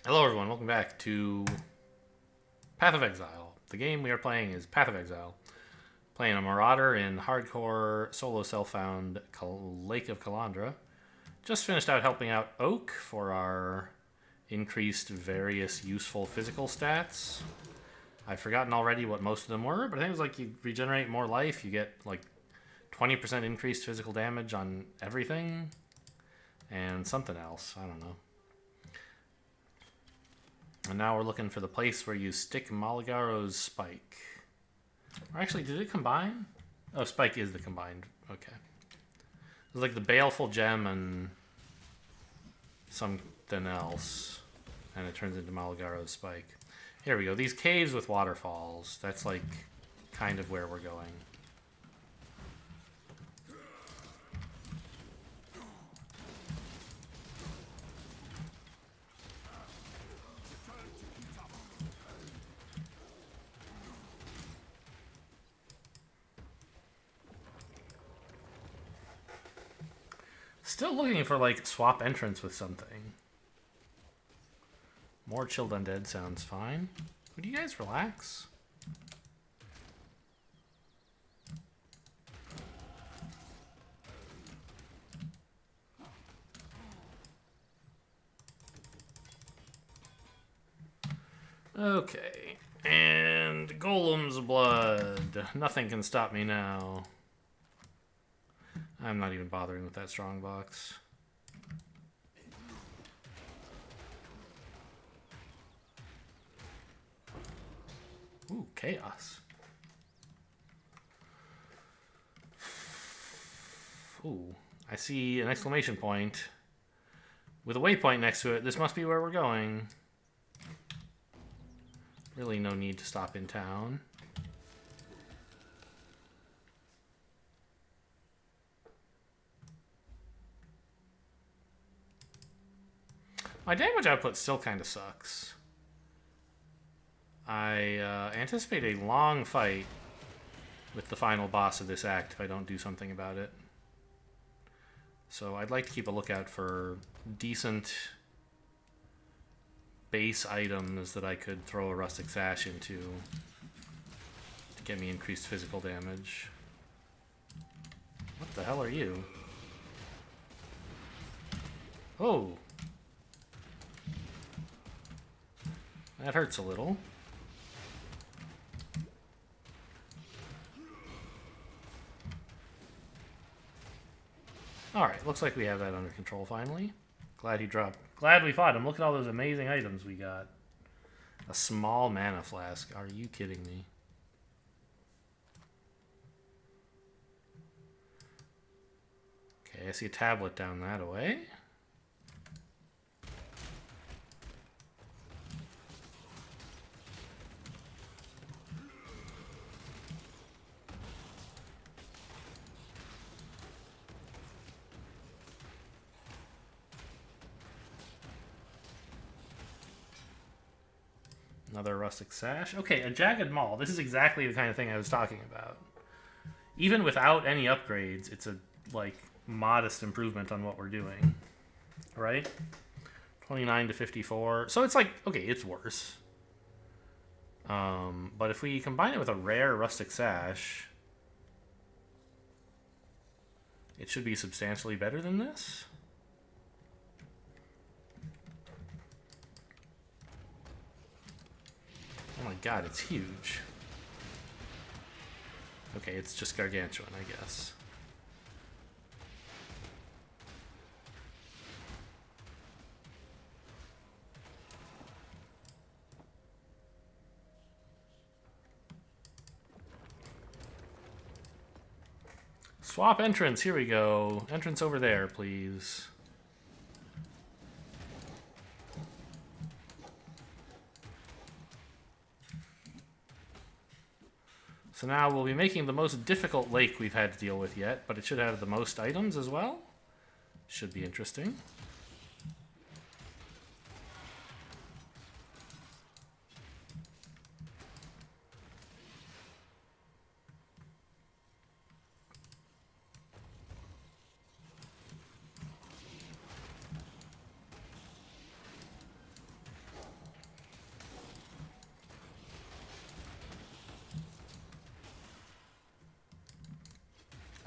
Hello everyone, welcome back to Path of Exile. The game we are playing is Path of Exile. Playing a Marauder in hardcore solo self-found Lake of Kalandra. Just finished out helping out Oak for our increased various useful physical stats. I've forgotten already what most of them were, but I think it was like you regenerate more life, you get like 20% increased physical damage on everything, and something else, I don't know. And now we're looking for the place where you stick Malagaro's spike. Or actually, did it combine? Oh, spike is the combined. Okay. It's like the baleful gem and something else. And it turns into Malagaro's spike. Here we go. These caves with waterfalls. That's like kind of where we're going. Still looking for like swap entrance with something. More chilled undead sounds fine. Would you guys relax? Okay. And Golem's blood. Nothing can stop me now. I'm not even bothering with that strong box. Ooh, chaos. Ooh, I see an exclamation point with a waypoint next to it. This must be where we're going. Really no need to stop in town. My damage output still kind of sucks. I anticipate a long fight with the final boss of this act if I don't do something about it. So I'd like to keep a lookout for decent base items that I could throw a Rustic Sash into to get me increased physical damage. What the hell are you? Oh! That hurts a little. Alright, looks like we have that under control finally. Glad he dropped. Glad we fought him. Look at all those amazing items we got. A small mana flask. Are you kidding me? Okay, I see a tablet down that way. Another Rustic Sash. Okay, a Jagged Maul. This is exactly the kind of thing I was talking about. Even without any upgrades, it's a, like, modest improvement on what we're doing. Right? 29 to 54. So it's like, okay, it's worse. But if we combine it with a rare Rustic Sash, it should be substantially better than this. Oh my god, it's huge. Okay, it's just gargantuan, I guess. Swap entrance, here we go. Entrance over there, please. So now we'll be making the most difficult lake we've had to deal with yet, but it should have the most items as well. Should be interesting.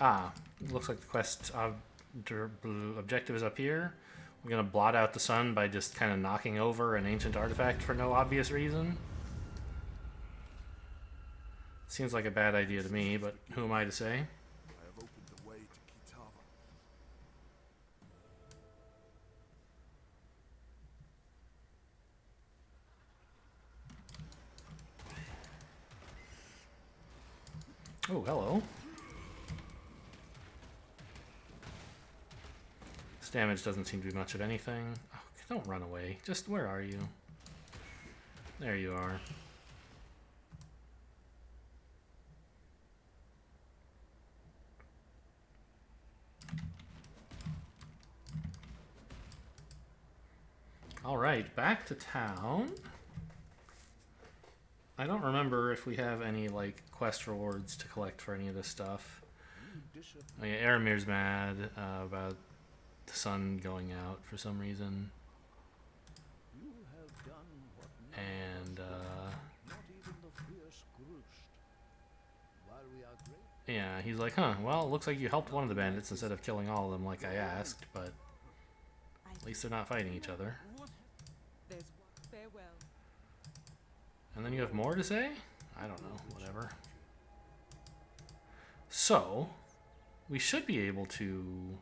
Ah, looks like the quest objective is up here. We're gonna blot out the sun by just kind of knocking over an ancient artifact for no obvious reason. Seems like a bad idea to me, but who am I to say? I have opened the way to Kitava. Oh, hello. This damage doesn't seem to be much of anything. Oh, don't run away. Just, where are you? There you are. Alright, back to town. I don't remember if we have any, like, quest rewards to collect for any of this stuff. Oh yeah, Aramir's mad about the sun going out for some reason. And, yeah, he's like, huh, well, it looks like you helped one of the bandits instead of killing all of them like I asked, but at least they're not fighting each other. And then you have more to say? I don't know, whatever. So, we should be able to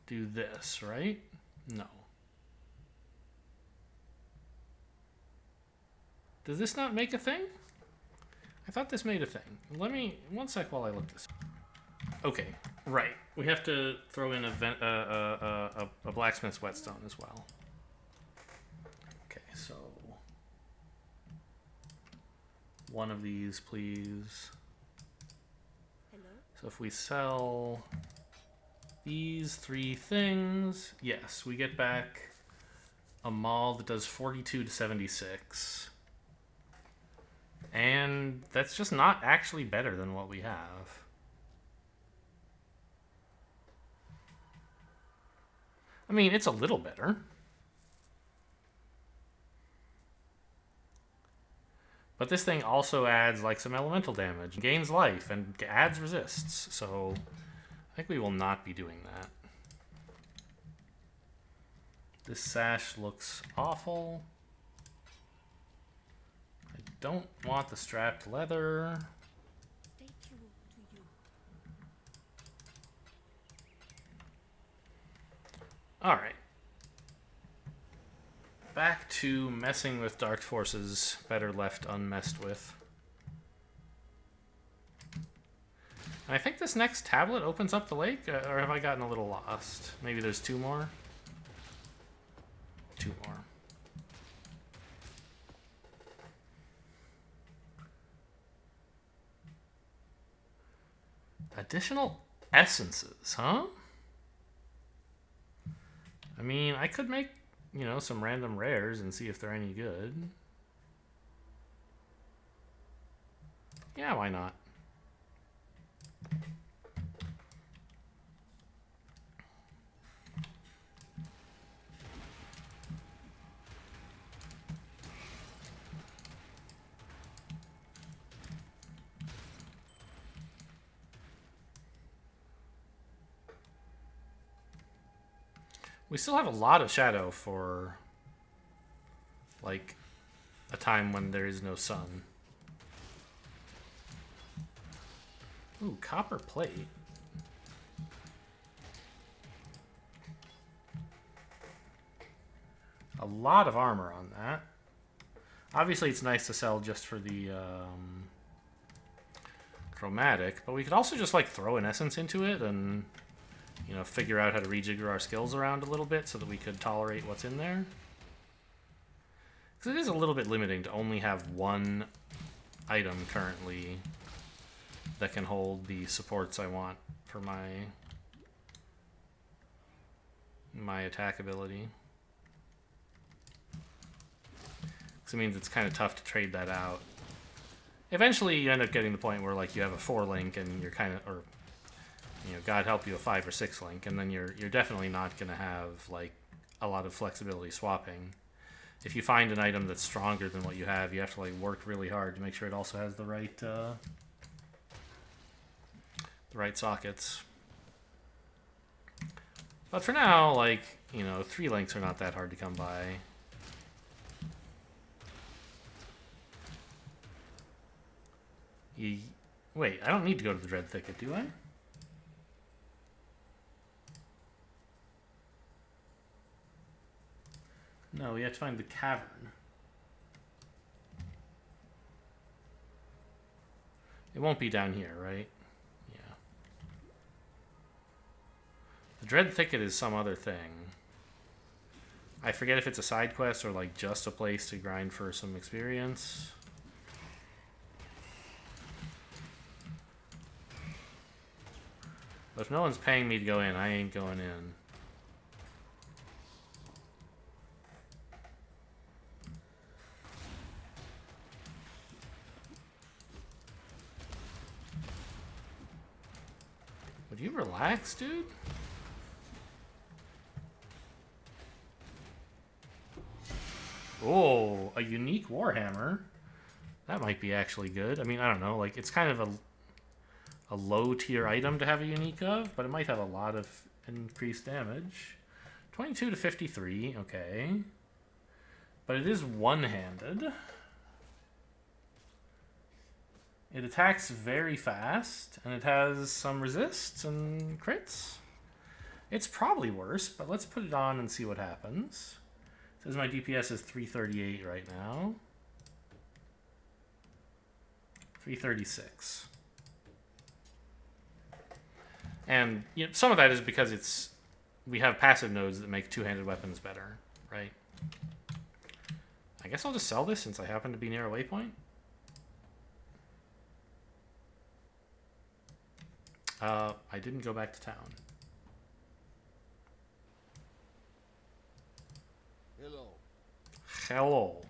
do this, right? No. Does this not make a thing? I thought this made a thing. Let me, one sec while I look this up. Okay, right. We have to throw in a blacksmith's whetstone as well. Okay, so one of these, please. Hello? So if we sell these 3 things, yes, we get back a maul that does 42 to 76. And that's just not actually better than what we have. I mean, it's a little better. But this thing also adds like some elemental damage, gains life, and adds resists. So I think we will not be doing that. This sash looks awful. I don't want the strapped leather. Stay true to you. All right. Back to messing with dark forces, better left unmessed with. And I think this next tablet opens up the lake, or have I gotten a little lost? Maybe there's 2 more? 2 more. Additional essences, huh? I mean, I could make, you know, some random rares and see if they're any good. Yeah, why not? We still have a lot of shadow for, like, a time when there is no sun. Ooh, copper plate. A lot of armor on that. Obviously, it's nice to sell just for the chromatic, but we could also just, like, throw an essence into it and, you know, figure out how to rejigger our skills around a little bit so that we could tolerate what's in there. Because it is a little bit limiting to only have one item currently that can hold the supports I want for my attack ability. Because it means it's kind of tough to trade that out. Eventually you end up getting the point where, like, you have a 4-link and you're kind of, or, you know, God help you, a 5 or 6 link, and then you're definitely not going to have, like, a lot of flexibility swapping. If you find an item that's stronger than what you have to, like, work really hard to make sure it also has the right the right sockets. But for now, like, you know, 3 links are not that hard to come by. Wait, I don't need to go to the Dread Thicket, do I? No, we have to find the cavern. It won't be down here, right? Yeah. The Dread Thicket is some other thing. I forget if it's a side quest or like just a place to grind for some experience. But if no one's paying me to go in, I ain't going in. Would you relax, dude? Oh, a unique Warhammer. That might be actually good. I mean, I don't know. Like, it's kind of a low-tier item to have a unique of, but it might have a lot of increased damage. 22 to 53, okay. But it is one-handed. It attacks very fast, and it has some resists and crits. It's probably worse, but let's put it on and see what happens. It says my DPS is 338 right now. 336. And you know, some of that is because we have passive nodes that make two-handed weapons better, right? I guess I'll just sell this since I happen to be near a waypoint. I didn't go back to town. Hello. Hello.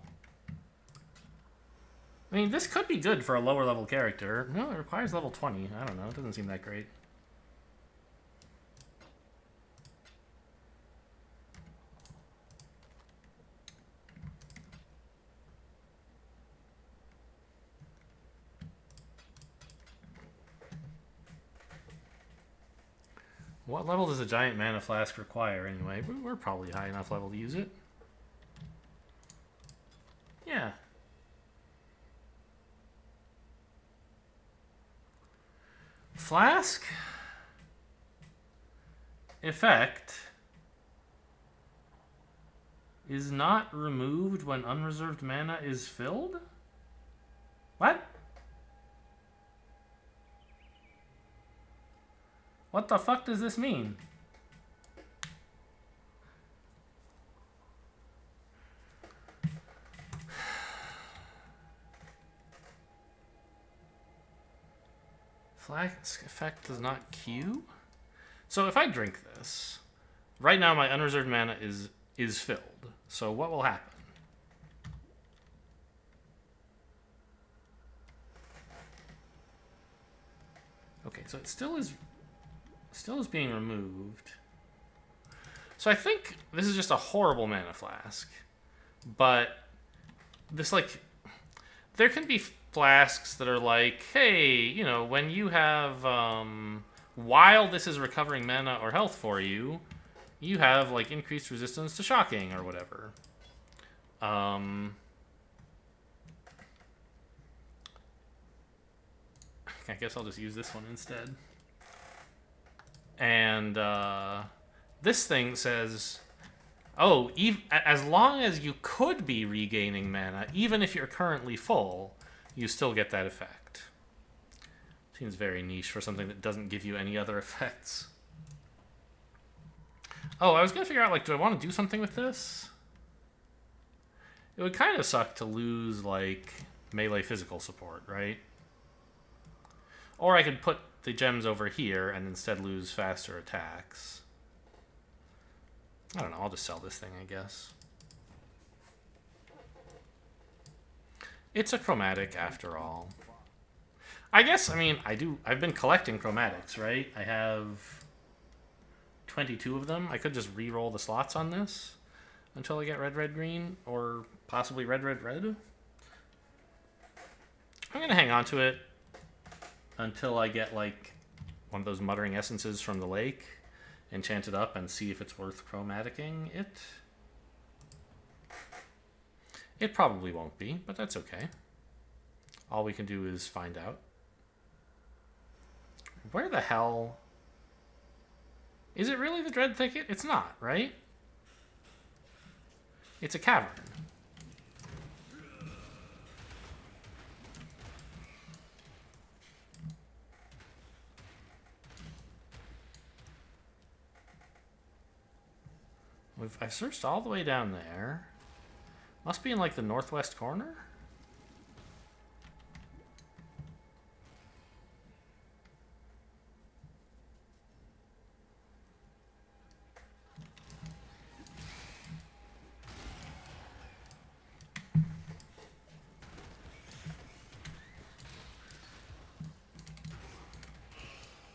I mean, this could be good for a lower level character. No, it requires level 20. I don't know. It doesn't seem that great. What level does a giant mana flask require anyway? We're probably high enough level to use it. Yeah. Flask effect is not removed when unreserved mana is filled? What? What the fuck does this mean? Flask effect does not queue? So if I drink this, right now my unreserved mana is filled. So what will happen? Okay, so it still is being removed. So I think this is just a horrible mana flask. But this, like, there can be flasks that are like, hey, you know, when you have, while this is recovering mana or health for you, you have, like, increased resistance to shocking or whatever. I guess I'll just use this one instead. And this thing says, oh, as long as you could be regaining mana, even if you're currently full, you still get that effect. Seems very niche for something that doesn't give you any other effects. Oh, I was going to figure out, like, do I want to do something with this? It would kind of suck to lose, like, melee physical support, right? Or I could put the gems over here and instead lose faster attacks. I don't know, I'll just sell this thing, I guess. It's a chromatic after all. I guess, I mean, I've been collecting chromatics, right? I have 22 of them. I could just re-roll the slots on this until I get red, red, green, or possibly red, red, red. I'm gonna hang on to it until I get, like, one of those muttering essences from the lake, enchant it up, and see if it's worth chromaticing it. It probably won't be, but that's okay. All we can do is find out. Where the hell... Is it really the Dread Thicket? It's not, right? It's a cavern. I've searched all the way down there. Must be in like the northwest corner?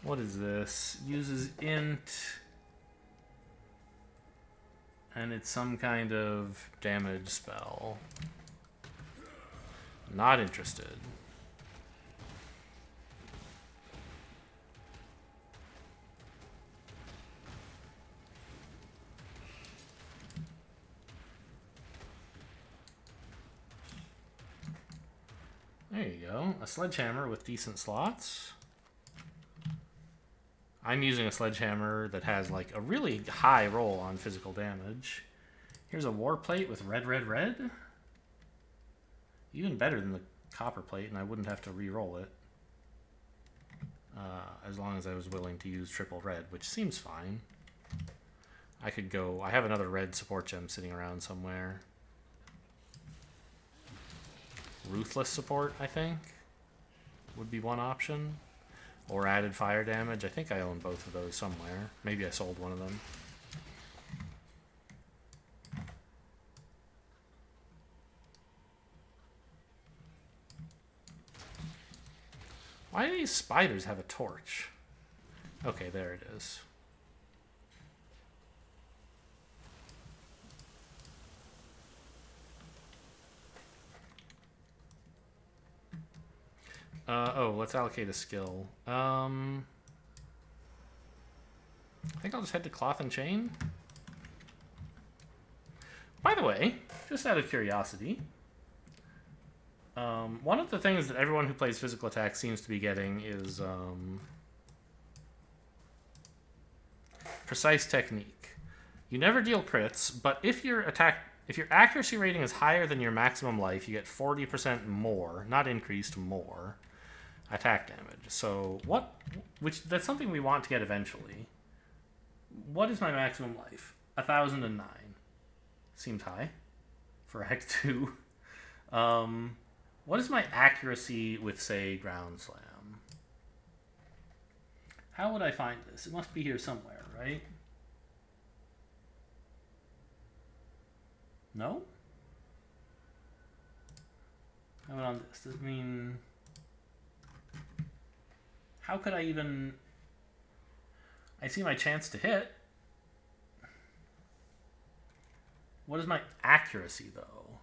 What is this? Uses int. And it's some kind of damage spell. Not interested. There you go. A sledgehammer with decent slots. I'm using a sledgehammer that has like a really high roll on physical damage. Here's a war plate with red, red, red. Even better than the copper plate, and I wouldn't have to re-roll it. As long as I was willing to use triple red, which seems fine. I could go... I have another red support gem sitting around somewhere. Ruthless support, I think, would be one option. Or added fire damage. I think I own both of those somewhere. Maybe I sold one of them. Why do these spiders have a torch? Okay, there it is. Oh, let's allocate a skill. I think I'll just head to Cloth and Chain. By the way, just out of curiosity, one of the things that everyone who plays physical attack seems to be getting is precise technique. You never deal crits, but if your accuracy rating is higher than your maximum life, you get 40% more, not increased, more attack damage. So that's something we want to get eventually. What is my maximum life? 1,009. Seems high for Act 2. What is my accuracy with, say, Ground Slam? How would I find this? It must be here somewhere, right? No? How about on this? Does it mean... How could I even... I see my chance to hit. What is my accuracy, though?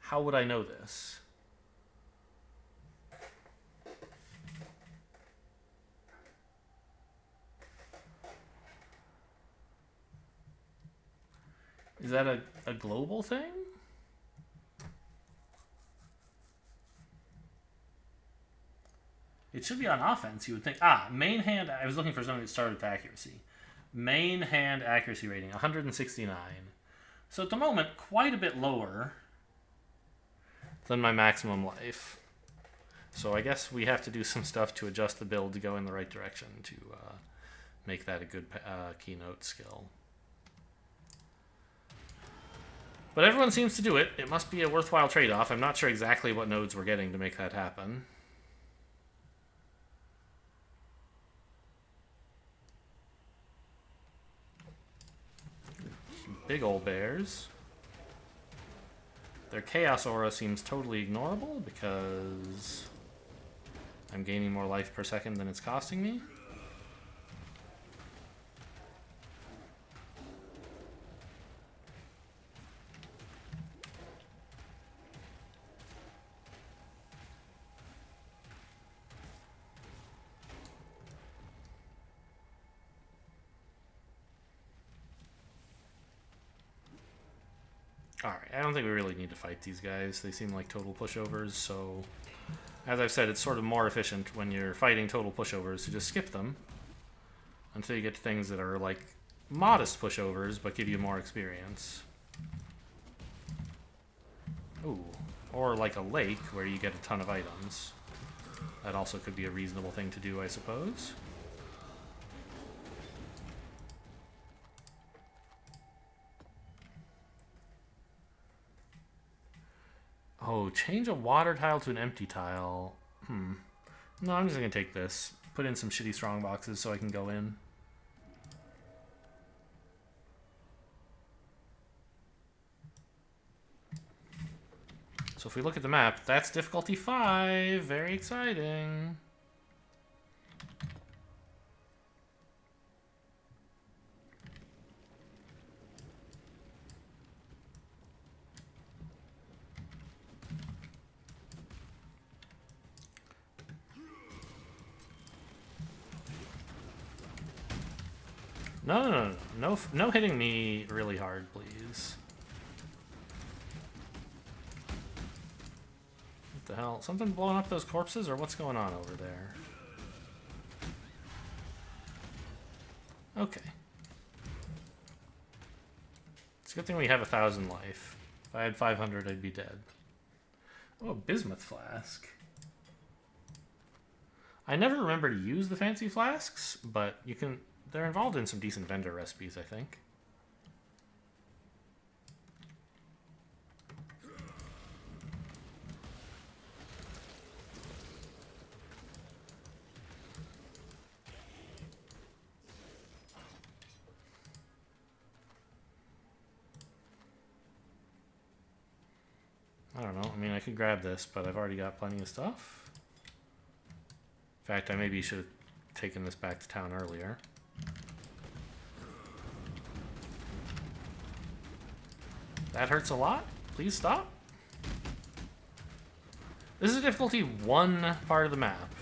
How would I know this? Is that a global thing? It should be on offense, you would think. Main hand... I was looking for something that started with accuracy. Main hand accuracy rating, 169. So at the moment, quite a bit lower than my maximum life. So I guess we have to do some stuff to adjust the build to go in the right direction to make that a good keynote skill. But everyone seems to do it. It must be a worthwhile trade-off. I'm not sure exactly what nodes we're getting to make that happen. Big old bears. Their Chaos Aura seems totally ignorable because I'm gaining more life per second than it's costing me. I don't think we really need to fight these guys. They seem like total pushovers, so as I've said, it's sort of more efficient when you're fighting total pushovers to just skip them until you get to things that are like modest pushovers but give you more experience. Ooh, or like a lake where you get a ton of items. That also could be a reasonable thing to do, I suppose. Oh, change a water tile to an empty tile. No, I'm just gonna take this. Put in some shitty strong boxes so I can go in. So if we look at the map, that's difficulty 5. Very exciting. No hitting me really hard, please. What the hell? Something blowing up those corpses, or what's going on over there? Okay. It's a good thing we have 1,000 life. If I had 500, I'd be dead. Oh, a bismuth flask. I never remember to use the fancy flasks, but you can... They're involved in some decent vendor recipes, I think. I don't know. I mean, I could grab this, but I've already got plenty of stuff. In fact, I maybe should have taken this back to town earlier. That hurts a lot. Please stop. This is difficulty 1 part of the map.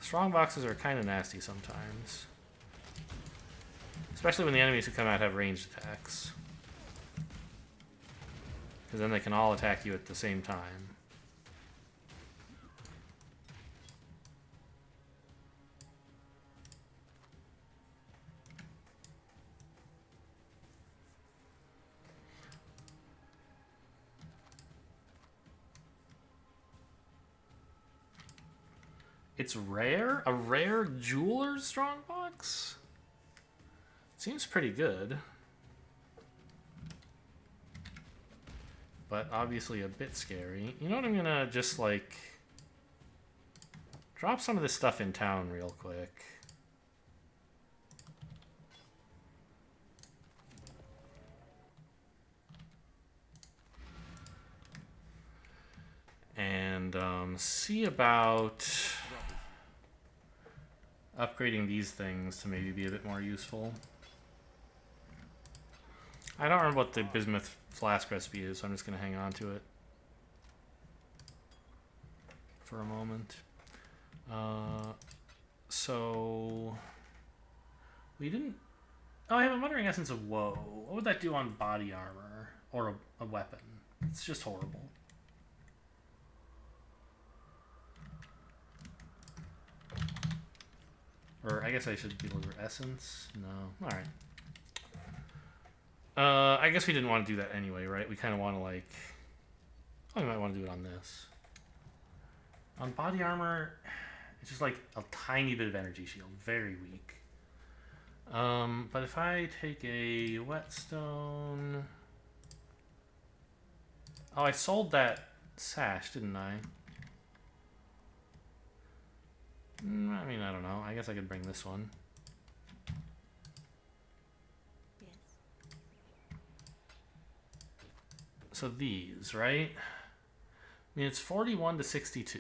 Strong boxes are kind of nasty sometimes. Especially when the enemies who come out have ranged attacks. Because then they can all attack you at the same time. It's rare? A rare jeweler's strongbox? Seems pretty good. But obviously a bit scary. You know what, I'm gonna just like... drop some of this stuff in town real quick. And see about upgrading these things to maybe be a bit more useful. I don't remember what the bismuth flask recipe is, so I'm just going to hang on to it for a moment. So we didn't... Oh, I have a Muttering Essence of Woe. What would that do on body armor or a weapon? It's just horrible. Or I guess I should deliver essence. No. Alright. I guess we didn't want to do that anyway, right? We kind of want to like... Oh, we might want to do it on this. On body armor, it's just like a tiny bit of energy shield. Very weak. But if I take a whetstone... Oh, I sold that sash, didn't I? I mean, I don't know. I guess I could bring this one. Yes. So these, right? I mean, it's 41 to 62.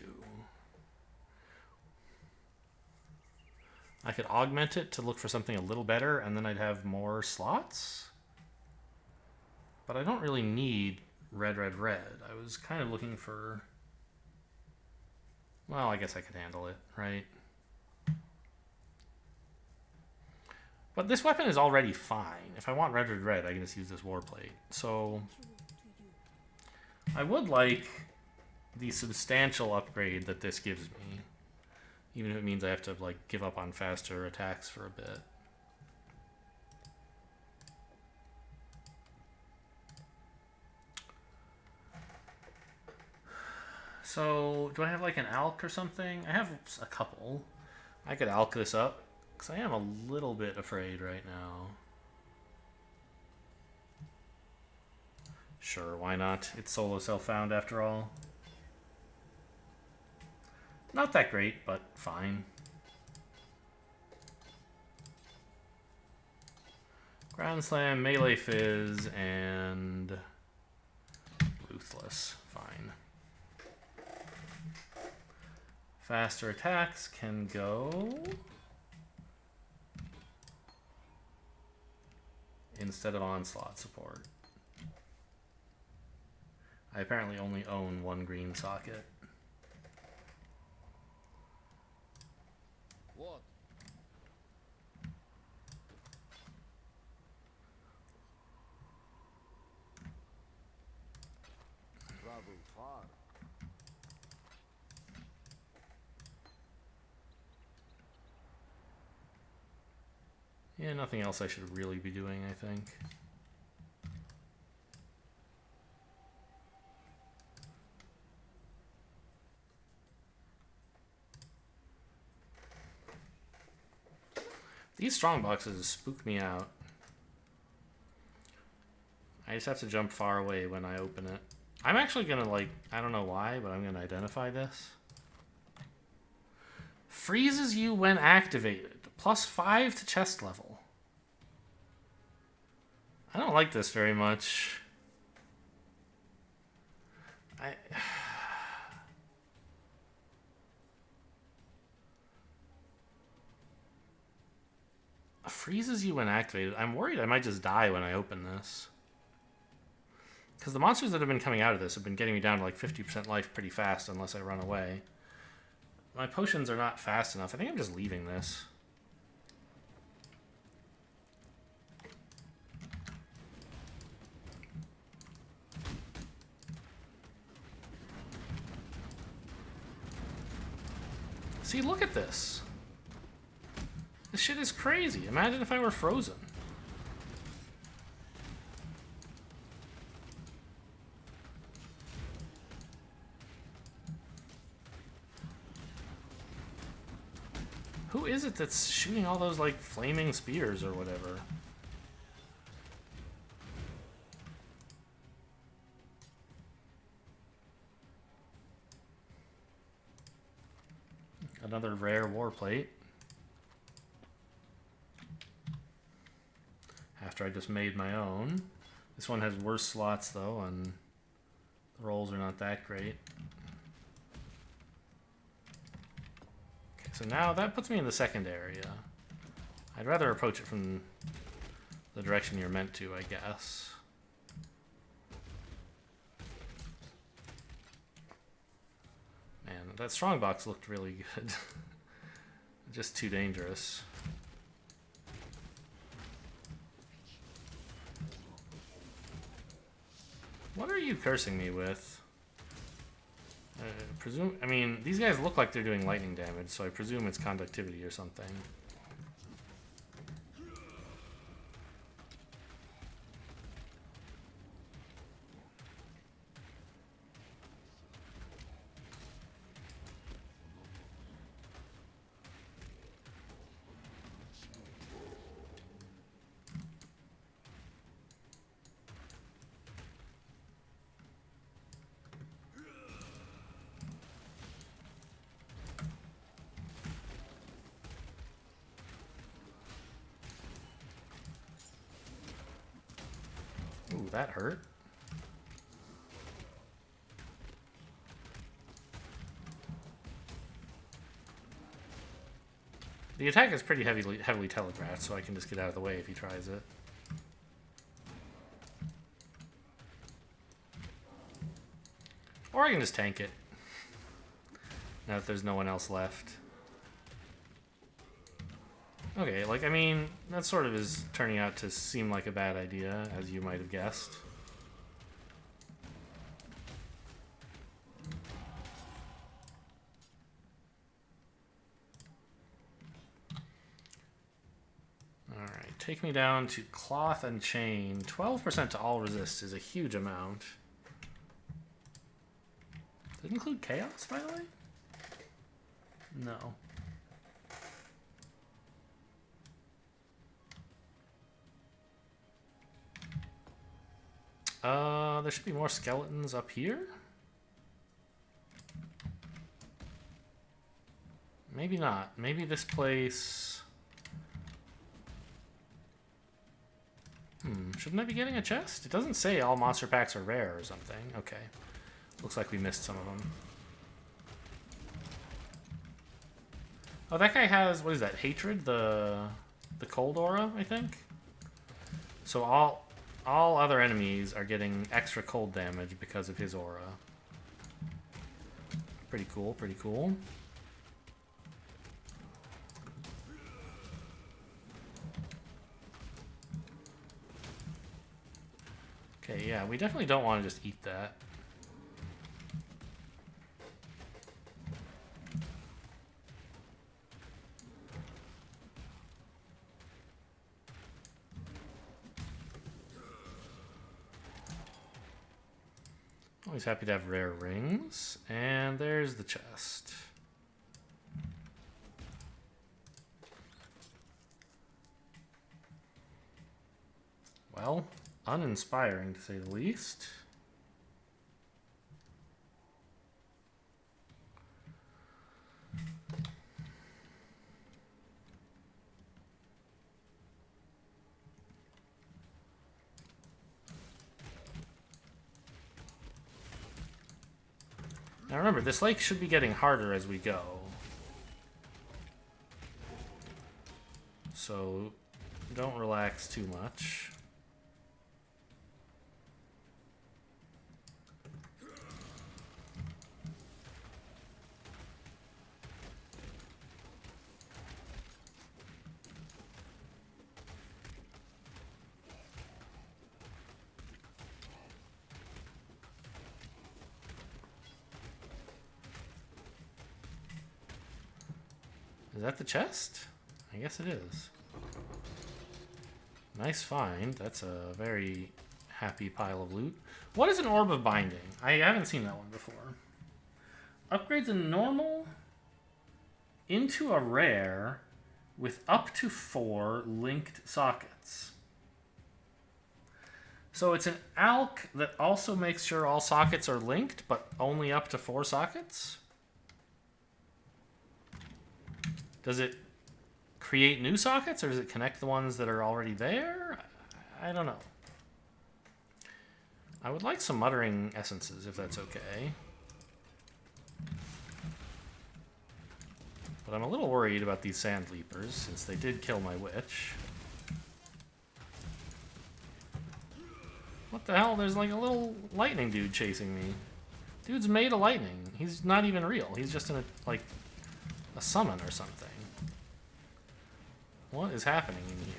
I could augment it to look for something a little better, and then I'd have more slots. But I don't really need red, red, red. I was kind of looking for... Well, I guess I could handle it, right? But this weapon is already fine. If I want rendered red, I can just use this warplate. So I would like the substantial upgrade that this gives me. Even if it means I have to like give up on faster attacks for a bit. So, do I have like an alk or something? I have a couple. I could alk this up, because I am a little bit afraid right now. Sure, why not? It's solo self-found after all. Not that great, but fine. Ground Slam, Melee Fizz, and Ruthless. Fine. Faster attacks can go instead of Onslaught support. I apparently only own one green socket. What? Travel far. Yeah, nothing else I should really be doing, I think. These strong boxes spook me out. I just have to jump far away when I open it. I'm actually gonna like, I don't know why, but I'm gonna identify this. Freezes you when activated. +5 to chest level. I don't like this very much. Freezes you when activated. I'm worried I might just die when I open this. Because the monsters that have been coming out of this have been getting me down to like 50% life pretty fast unless I run away. My potions are not fast enough. I think I'm just leaving this. See, look at this. This shit is crazy. Imagine if I were frozen. Who is it that's shooting all those, like, flaming spears or whatever? Another rare warplate. After I just made my own. This one has worse slots, though, and the rolls are not that great. Okay, so now that puts me in the second area. I'd rather approach it from the direction you're meant to, I guess. Man, that strongbox looked really good. Just too dangerous. What are you cursing me with? I mean, these guys look like they're doing lightning damage, so I presume it's conductivity or something. Ooh, that hurt. The attack is pretty heavily telegraphed, so I can just get out of the way if he tries it. Or I can just tank it. Now that there's no one else left. Okay, like, I mean, that sort of is turning out to seem like a bad idea, as you might have guessed. Alright, take me down to cloth and chain. 12% to all resist is a huge amount. Does it include chaos, by the way? No. There should be more skeletons up here? Maybe not. Maybe this place... shouldn't I be getting a chest? It doesn't say all monster packs are rare or something. Okay. Looks like we missed some of them. Oh, that guy has... What is that? Hatred? The cold aura, I think? So all other enemies are getting extra cold damage because of his aura. Pretty cool, pretty cool. Okay, yeah, we definitely don't want to just eat that. Always happy to have rare rings. And there's the chest. Well, uninspiring to say the least. Now remember, this lake should be getting harder as we go. So don't relax too much. Is that the chest? I guess it is. Nice find. That's a very happy pile of loot. What is an Orb of Binding? I haven't seen that one before. Upgrades a normal into a rare with up to 4 linked sockets. So it's an alch that also makes sure all sockets are linked, but only up to 4 sockets? Does it create new sockets, or does it connect the ones that are already there? I don't know. I would like some muttering essences, if that's okay. But I'm a little worried about these sand leapers, since they did kill my witch. What the hell? There's like a little lightning dude chasing me. Dude's made of lightning. He's not even real. He's just in a, like, a summon or something. What is happening in here?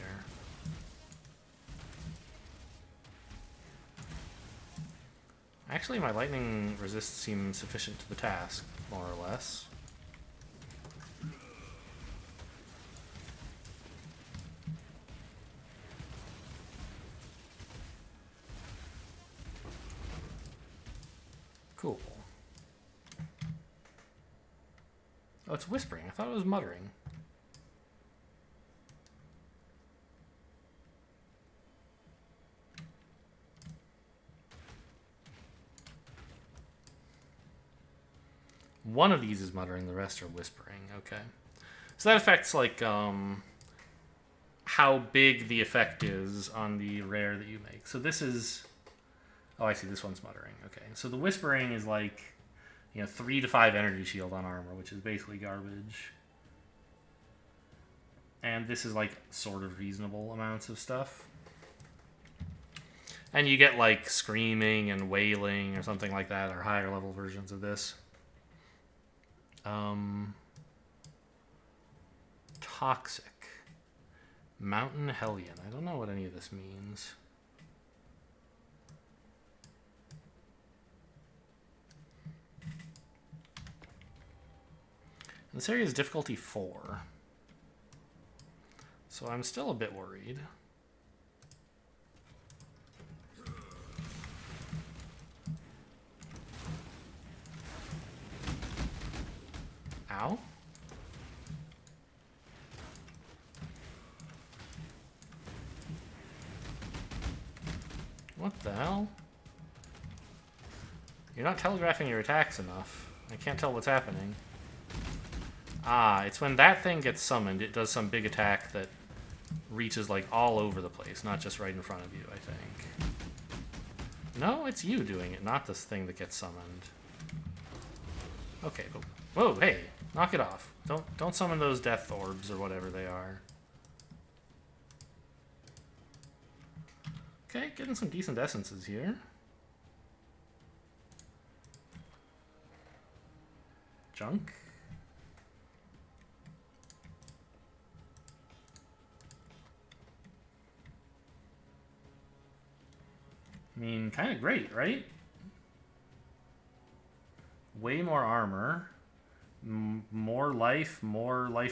Actually, my lightning resist seems sufficient to the task, more or less. Cool. Oh, it's whispering. I thought it was muttering. One of these is muttering, the rest are whispering. Okay. So that affects, like, how big the effect is on the rare that you make. So this is... Oh, I see. This one's muttering. Okay. So the whispering is, like, 3 to 5 energy shield on armor, which is basically garbage. And this is, like, sort of reasonable amounts of stuff. And you get, like, screaming and wailing or something like that, or higher level versions of this. Toxic. Mountain Hellion. I don't know what any of this means. This area is difficulty 4. So I'm still a bit worried. Ow. What the hell? You're not telegraphing your attacks enough. I can't tell what's happening. Ah, it's when that thing gets summoned, it does some big attack that reaches like all over the place, not just right in front of you, I think. No, it's you doing it, not this thing that gets summoned. Okay, but whoa, hey, knock it off. Don't summon those death orbs or whatever they are. Okay, getting some decent essences here. Junk. I mean, kind of great, right? Way more armor, more life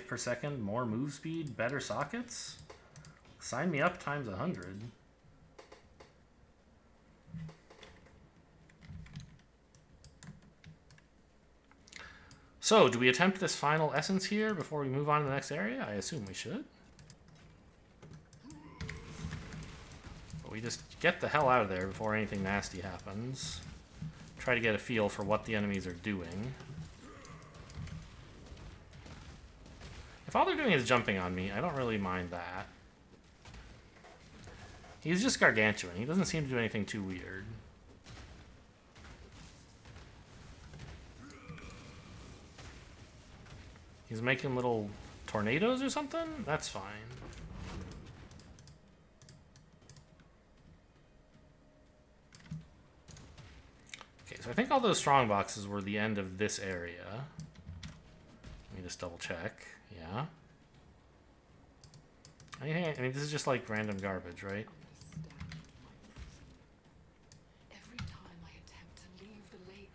per second, more move speed, better sockets. Sign me up times 100. So, do we attempt this final essence here before we move on to the next area? I assume we should. But we just get the hell out of there before anything nasty happens. Try to get a feel for what the enemies are doing. If all they're doing is jumping on me, I don't really mind that. He's just gargantuan. He doesn't seem to do anything too weird. He's making little tornadoes or something? That's fine. Okay, so I think all those strong boxes were the end of this area. Let me just double check. Yeah. I mean, this is just like random garbage, right?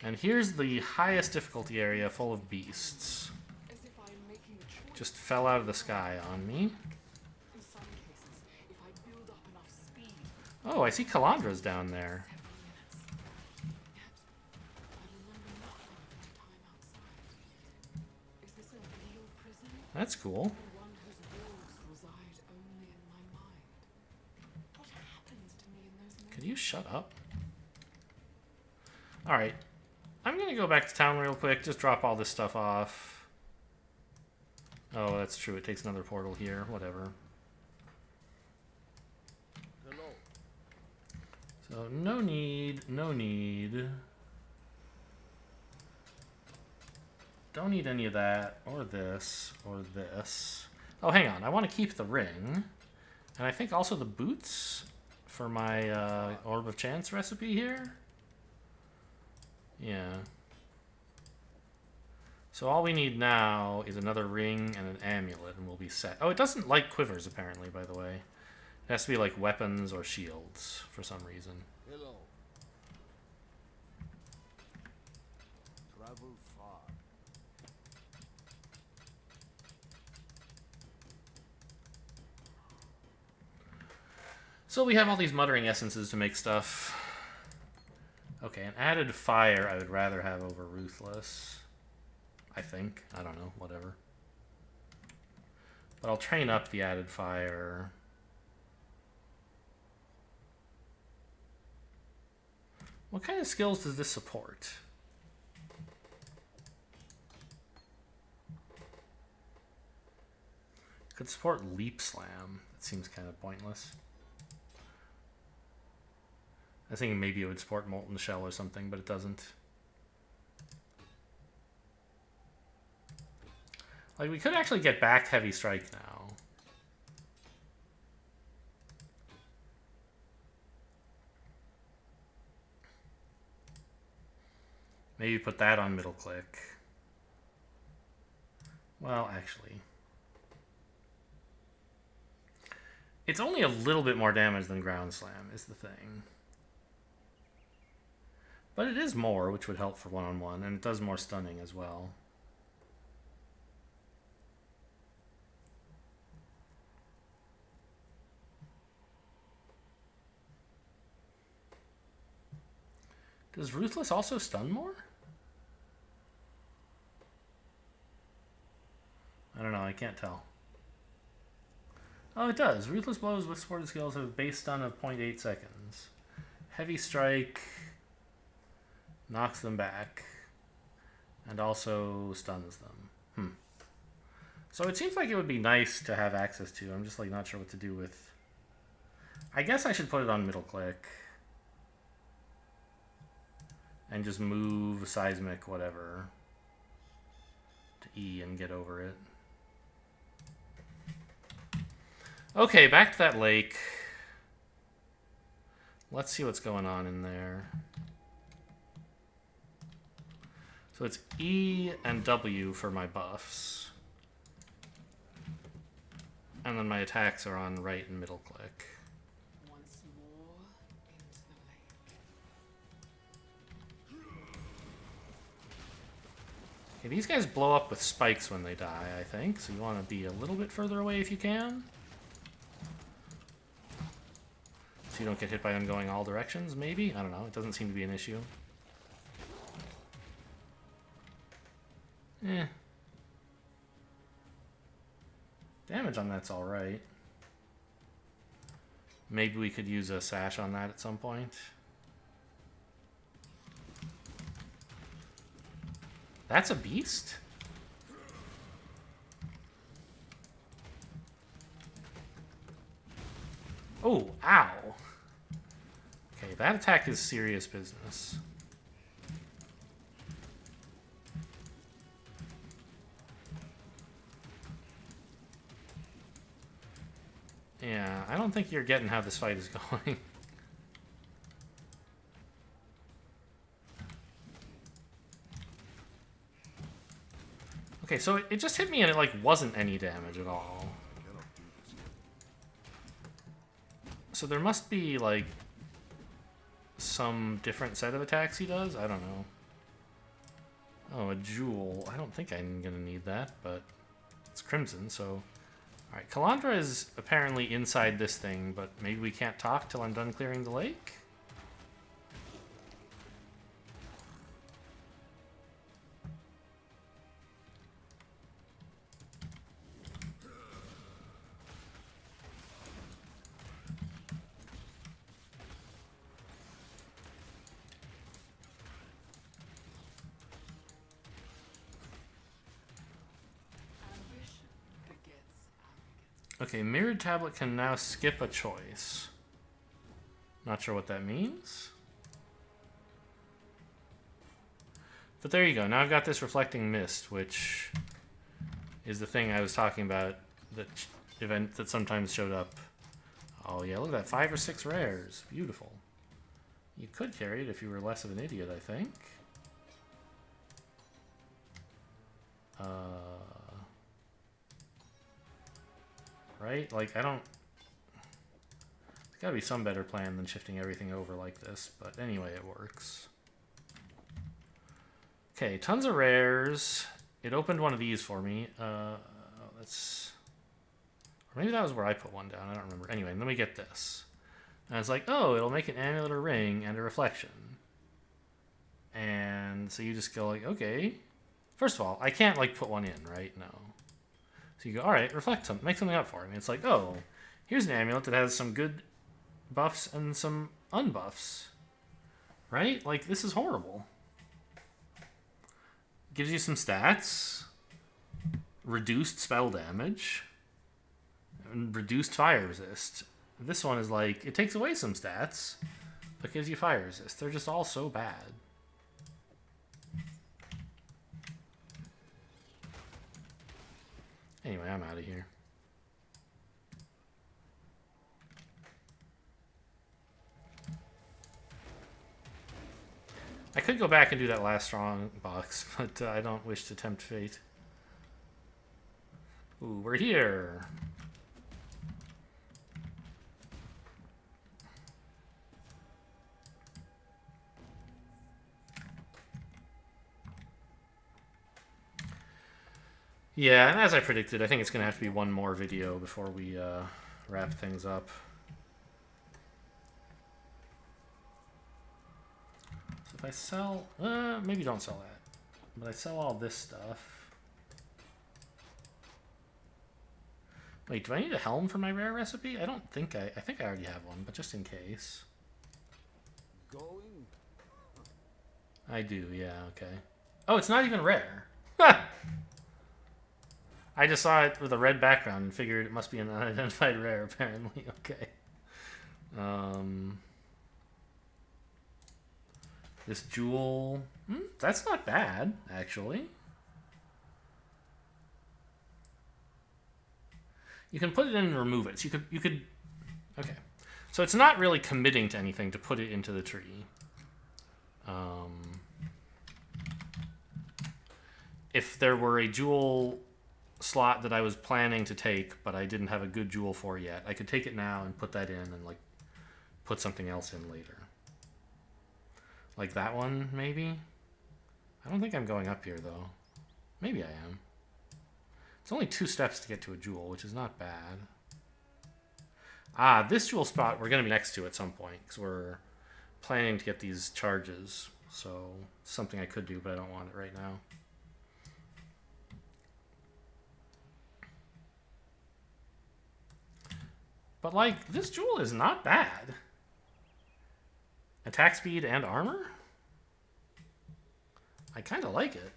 And here's the highest difficulty area full of beasts. Just fell out of the sky on me. Oh, I see Kalandra's down there. That's cool. Could you shut up? Alright. I'm gonna go back to town real quick, just drop all this stuff off. Oh, that's true. It takes another portal here. Whatever. Hello. So, no need. No need. Don't need any of that, or this, or this. Oh, hang on. I want to keep the ring. And I think also the boots for my Orb of Chance recipe here. Yeah. So all we need now is another ring and an amulet, and we'll be set. Oh, it doesn't like quivers, apparently, by the way. It has to be like weapons or shields for some reason. Hello. Travel far. So we have all these muttering essences to make stuff. Okay, an added fire I would rather have over ruthless. I think. I don't know. Whatever. But I'll train up the added fire. What kind of skills does this support? Could support Leap Slam. That seems kind of pointless. I was thinking maybe it would support Molten Shell or something, but it doesn't. Like, we could actually get back Heavy Strike now. Maybe put that on middle click. Well, actually. It's only a little bit more damage than Ground Slam is the thing. But it is more, which would help for one-on-one, and it does more stunning as well. Does Ruthless also stun more? I don't know, I can't tell. Oh, it does. Ruthless blows with supported skills have a base stun of 0.8 seconds. Heavy Strike knocks them back and also stuns them. So it seems like it would be nice to have access to. I'm just like not sure what to do with. I guess I should put it on middle click and just move Seismic whatever to E and get over it. Okay, back to that lake. Let's see what's going on in there. So it's E and W for my buffs. And then my attacks are on right and middle click. Once more into the lake. Okay, these guys blow up with spikes when they die, I think. So you want to be a little bit further away if you can. So you don't get hit by them going all directions, maybe? I don't know. It doesn't seem to be an issue. Damage on that's alright. Maybe we could use a sash on that at some point. That's a beast? Oh, ow. Okay, that attack is serious business. Yeah, I don't think you're getting how this fight is going. Okay, so it just hit me and it like wasn't any damage at all. So there must be like some different set of attacks he does? I don't know. Oh, a jewel. I don't think I'm gonna need that, but it's crimson, so... Alright, Kalandra is apparently inside this thing, but maybe we can't talk till I'm done clearing the lake? Ambition begets arrogance. Okay, Mirrored Tablet can now skip a choice. Not sure what that means. But there you go. Now I've got this Reflecting Mist, which is the thing I was talking about, that event that sometimes showed up. Oh yeah, look at that. 5 or 6 rares. Beautiful. You could carry it if you were less of an idiot, I think. Right? Like, I don't... There's gotta be some better plan than shifting everything over like this, but anyway, it works. Okay, tons of rares. It opened one of these for me. Let's... Or maybe that was where I put one down, I don't remember. Anyway, let me get this. And it's like, oh, it'll make an amulet or ring and a reflection. And so you just go like, okay. First of all, I can't like put one in, right? No. So you go, alright, reflect something, make something up for me. It's like, oh, here's an amulet that has some good buffs and some unbuffs. Right? Like, this is horrible. Gives you some stats. Reduced spell damage. And reduced fire resist. This one is like, it takes away some stats, but gives you fire resist. They're just all so bad. Anyway, I'm out of here. I could go back and do that last strong box, but I don't wish to tempt fate. Ooh, we're here. Yeah, and as I predicted, I think it's going to have to be one more video before we wrap things up. So if I sell... maybe don't sell that. But I sell all this stuff. Wait, do I need a helm for my rare recipe? I don't think I think I already have one, but just in case. Going? I do, yeah, okay. Oh, it's not even rare. I just saw it with a red background and figured it must be an unidentified rare, apparently. Okay. This jewel... that's not bad, actually. You can put it in and remove it. So you could... Okay. So it's not really committing to anything to put it into the tree. If there were a jewel slot that I was planning to take, but I didn't have a good jewel for yet, I could take it now and put that in and, like, put something else in later. Like that one, maybe? I don't think I'm going up here, though. Maybe I am. It's only 2 steps to get to a jewel, which is not bad. Ah, this jewel spot we're going to be next to at some point, because we're planning to get these charges. So, it's something I could do, but I don't want it right now. But, like, this jewel is not bad. Attack speed and armor? I kind of like it.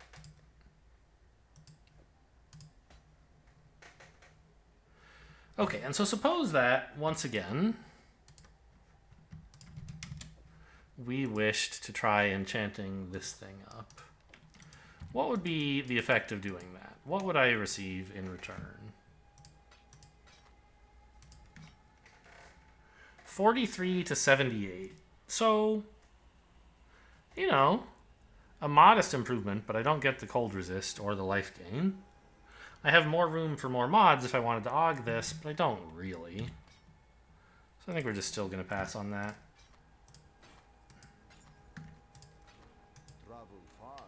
Okay, and so suppose that, once again, we wished to try enchanting this thing up. What would be the effect of doing that? What would I receive in return? 43 to 78. So, you know, a modest improvement, but I don't get the cold resist or the life gain. I have more room for more mods if I wanted to aug this, but I don't really. So I think we're just still going to pass on that. Travel far.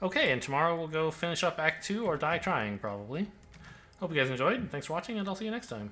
Okay, and tomorrow we'll go finish up Act 2 or die trying, probably. Hope you guys enjoyed. Thanks for watching, and I'll see you next time.